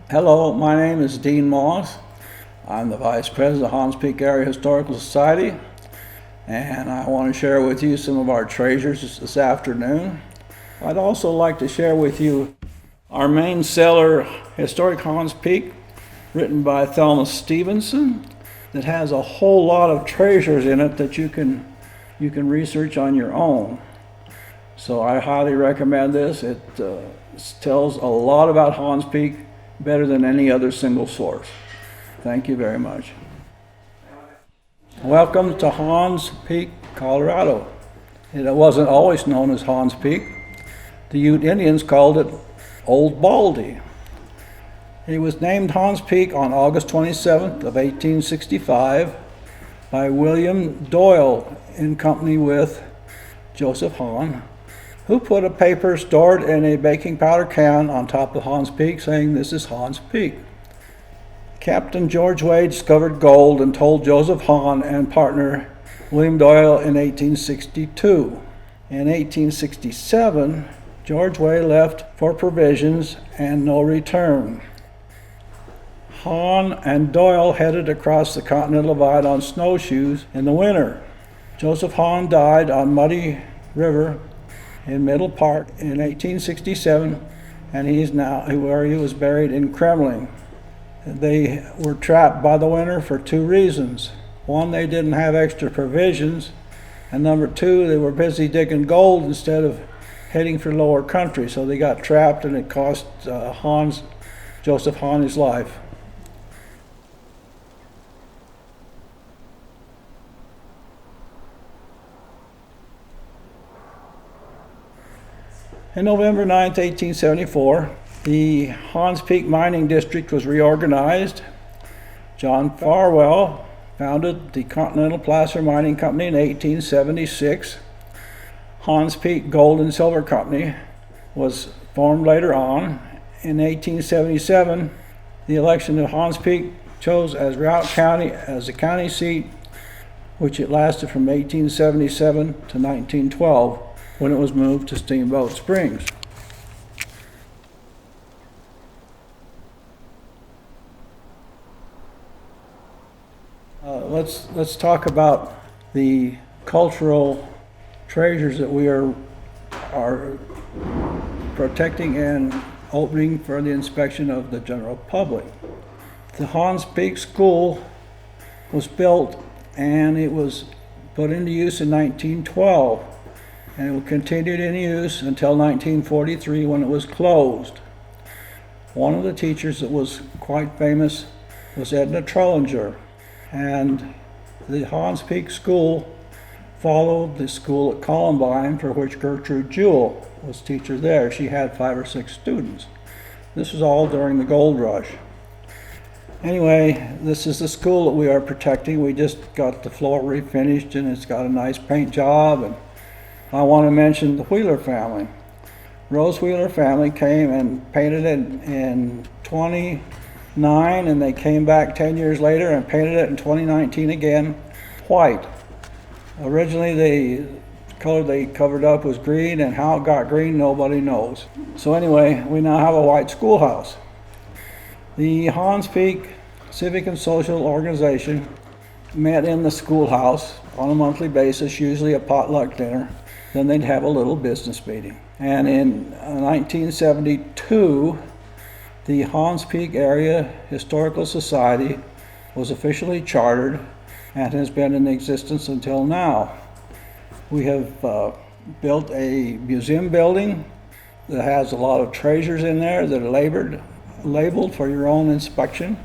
Hello, my name is Dean Moss. I'm the Vice President of Hahns Peak Area Historical Society, and I want to share with you some of our treasures this afternoon. I'd also like to share with you our main seller, Historic Hahns Peak, written by Thelma Stevenson, that has a whole lot of treasures in it that you can research on your own. So I highly recommend this. It tells a lot about Hahns Peak, better than any other single source. Thank you very much. Welcome to Hahns Peak, Colorado. It wasn't always known as Hahns Peak. The Ute Indians called it Old Baldy. It was named Hahns Peak on August 27th of 1865 by William Doyle in company with Joseph Hahn, who put a paper stored in a baking powder can on top of Hahns Peak saying, "This is Hahns Peak." Captain George Wade discovered gold and told Joseph Hahn and partner William Doyle in 1862. In 1867, George Wade left for provisions and no return. Hahn and Doyle headed across the Continental Divide on snowshoes in the winter. Joseph Hahn died on Muddy River in Middle Park in 1867, and he's now where he was buried in Kremling. They were trapped by the winter for two reasons. One, they didn't have extra provisions, and number two, they were busy digging gold instead of heading for lower country, so they got trapped, and it cost Joseph Hahn his life. On November 9, 1874, the Hahns Peak Mining District was reorganized. John Farwell founded the Continental Placer Mining Company in 1876. Hahns Peak Gold and Silver Company was formed later on. In 1877, the election of Hahns Peak chose as Routt County as the county seat, which it lasted from 1877 to 1912. When it was moved to Steamboat Springs. Let's talk about the cultural treasures that we are protecting and opening for the inspection of the general public. The Hahns Peak School was built and it was put into use in 1912. And it continued in use until 1943 when it was closed. One of the teachers that was quite famous was Edna Trollinger, and the Hahns Peak School followed the school at Columbine, for which Gertrude Jewell was teacher there. She had 5 or 6 students. This was all during the gold rush. Anyway, this is the school that we are protecting. We just got the floor refinished and it's got a nice paint job. And I want to mention the Wheeler family. Rose Wheeler family came and painted it in 29, and they came back 10 years later and painted it in 2019 again, white. Originally, the color they covered up was green, and how it got green, nobody knows. So anyway, we now have a white schoolhouse. The Hahns Peak Civic and Social Organization met in the schoolhouse on a monthly basis, usually a potluck dinner. Then they'd have a little business meeting. And in 1972, the Hahns Peak Area Historical Society was officially chartered and has been in existence until now. We have built a museum building that has a lot of treasures in there that are labeled for your own inspection.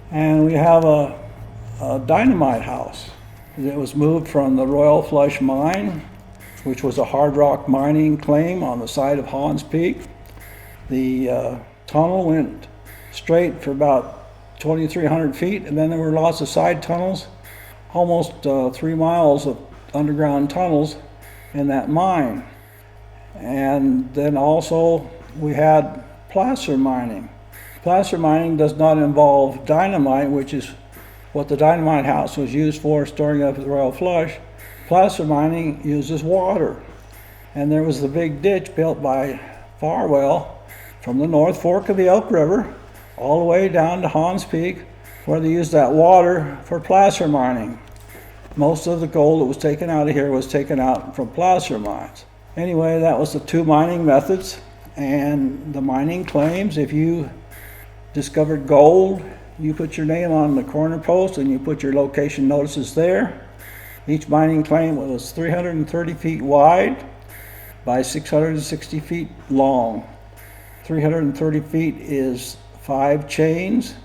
And we have a dynamite house that was moved from the Royal Flush Mine, which was a hard rock mining claim on the side of Hahns Peak. The tunnel went straight for about 2,300 feet, and then there were lots of side tunnels, almost 3 miles of underground tunnels in that mine. And then also we had placer mining. Placer mining does not involve dynamite, which is what the dynamite house was used for, storing up at the Royal Flush. Placer mining uses water. And there was the big ditch built by Farwell from the North Fork of the Elk River all the way down to Hahns Peak, where they used that water for placer mining. Most of the gold that was taken out of here was taken out from placer mines. Anyway, that was the two mining methods, and the mining claims, if you discovered gold, you put your name on the corner post and you put your location notices there. Each mining claim was 330 feet wide by 660 feet long. 330 feet is 5 chains,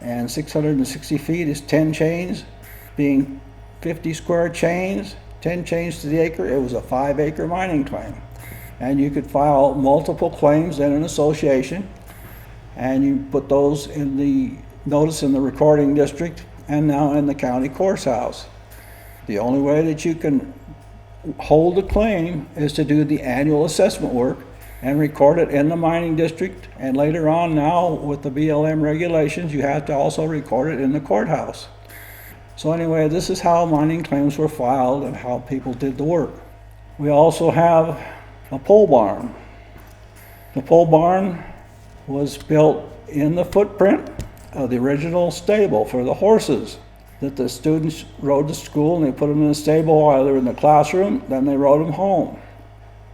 and 660 feet is 10 chains, being 50 square chains, 10 chains to the acre. It was a 5-acre mining claim. And you could file multiple claims in an association, and you put those in the notice in the recording district and now in the county courthouse. The only way that you can hold a claim is to do the annual assessment work and record it in the mining district, and later on now with the BLM regulations you have to also record it in the courthouse. So anyway, this is how mining claims were filed and how people did the work. We also have a pole barn. The pole barn was built in the footprint of the original stable for the horses that the students rode to school, and they put them in the stable while they were in the classroom, then they rode them home.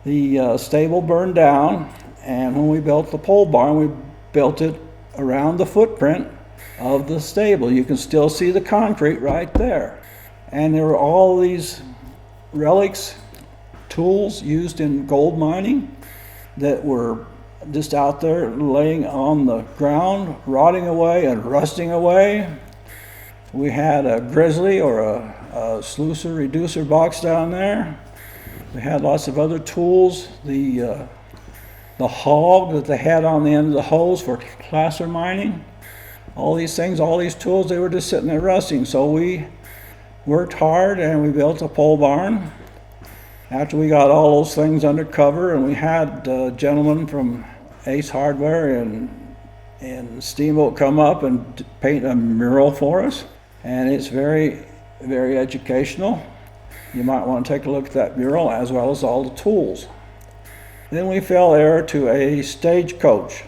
The stable burned down, and when we built the pole barn, we built it around the footprint of the stable. You can still see the concrete right there. And there were all these relics, tools used in gold mining that were just out there laying on the ground, rotting away and rusting away. We had a grizzly or a sluicer reducer box down there. We had lots of other tools. The hog that they had on the end of the hose for placer mining. All these things, all these tools, they were just sitting there rusting. So we worked hard and we built a pole barn. After we got all those things under cover, and we had a gentleman from Ace Hardware and Steamboat come up and paint a mural for us. And it's very, very educational. You might want to take a look at that mural as well as all the tools. Then we fell heir to a stagecoach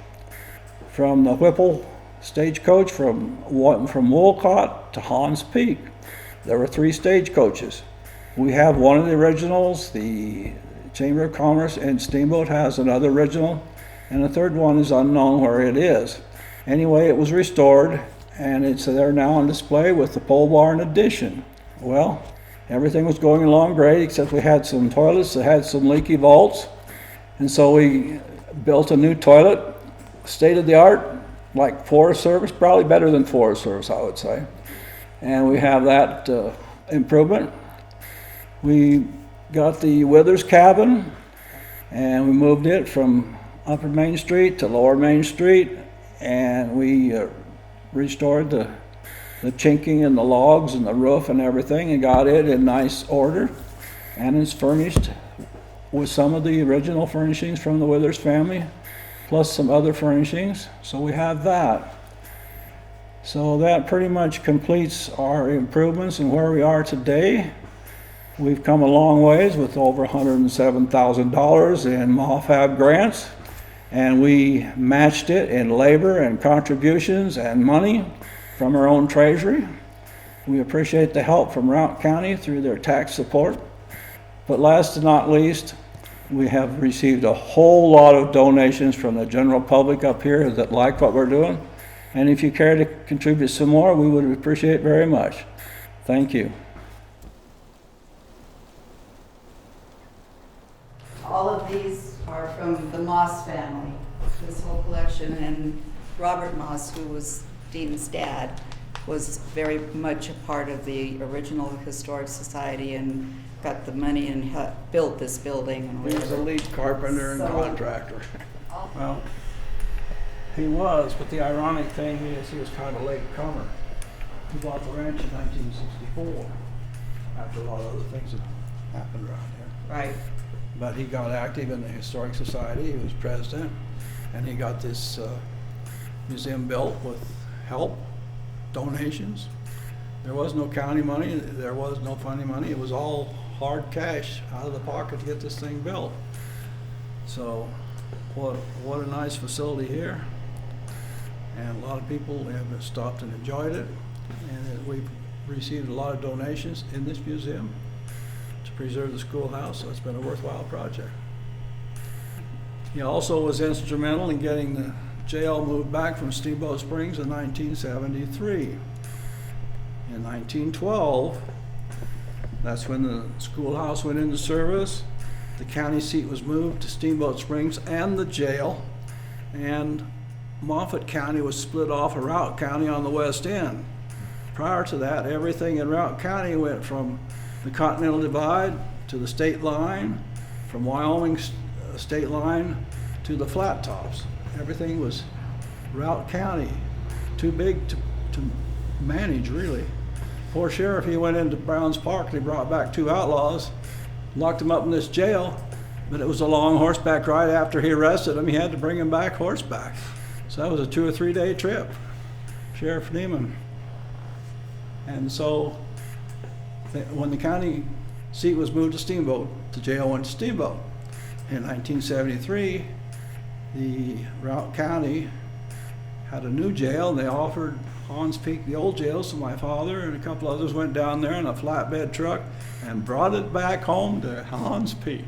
from the Whipple stagecoach from Wolcott to Hahns Peak. There were 3 stagecoaches. We have one of the originals. The Chamber of Commerce and Steamboat has another original, and the third one is unknown where it is. Anyway, it was restored, and it's there now on display with the pole barn addition. Well, everything was going along great, except we had some toilets that had some leaky vaults, and so we built a new toilet, state of the art, like Forest Service, probably better than Forest Service, I would say. And we have that improvement. We got the Withers cabin, and we moved it from Upper Main Street to Lower Main Street, and we restored the chinking and the logs and the roof and everything, and got it in nice order. And it's furnished with some of the original furnishings from the Withers family, plus some other furnishings. So we have that. So that pretty much completes our improvements and where we are today. We've come a long ways with over $107,000 in MAFAB grants, and we matched it in labor and contributions and money from our own treasury. We appreciate the help from Routt County through their tax support. But last but not least, we have received a whole lot of donations from the general public up here that like what we're doing. And if you care to contribute some more, we would appreciate it very much. Thank you. All of these are from the Moss family, this whole collection, and Robert Moss, who was Dean's dad, was very much a part of the original Historic Society and got the money and built this building. And he was a lead carpenter and contractor. Well, he was, but the ironic thing is he was kind of a late comer. He bought the ranch in 1964 after a lot of other things had happened around here. Right. But he got active in the Historic Society. He was president, and he got this museum built with help, donations. There was no county money, there was no funny money. It was all hard cash out of the pocket to get this thing built. So what a nice facility here. And a lot of people have stopped and enjoyed it. And we've received a lot of donations in this museum to preserve the schoolhouse, so it's been a worthwhile project. He also was instrumental in getting the jail moved back from Steamboat Springs in 1973. In 1912, that's when the schoolhouse went into service. The county seat was moved to Steamboat Springs and the jail, and Moffett County was split off of Routt County on the west end. Prior to that, everything in Routt County went from the Continental Divide to the state line, from Wyoming state line to the Flat Tops. Everything was Routt County, too big to manage, really. Poor sheriff, he went into Browns Park and he brought back 2 outlaws, locked them up in this jail, but it was a long horseback ride. After he arrested them, he had to bring them back horseback. So that was a 2 or 3 day trip, Sheriff Neiman. And so when the county seat was moved to Steamboat, the jail went to Steamboat. In 1973, the Routt County had a new jail, and they offered Hahns Peak, the old jail, so my father and a couple others went down there in a flatbed truck and brought it back home to Hahns Peak.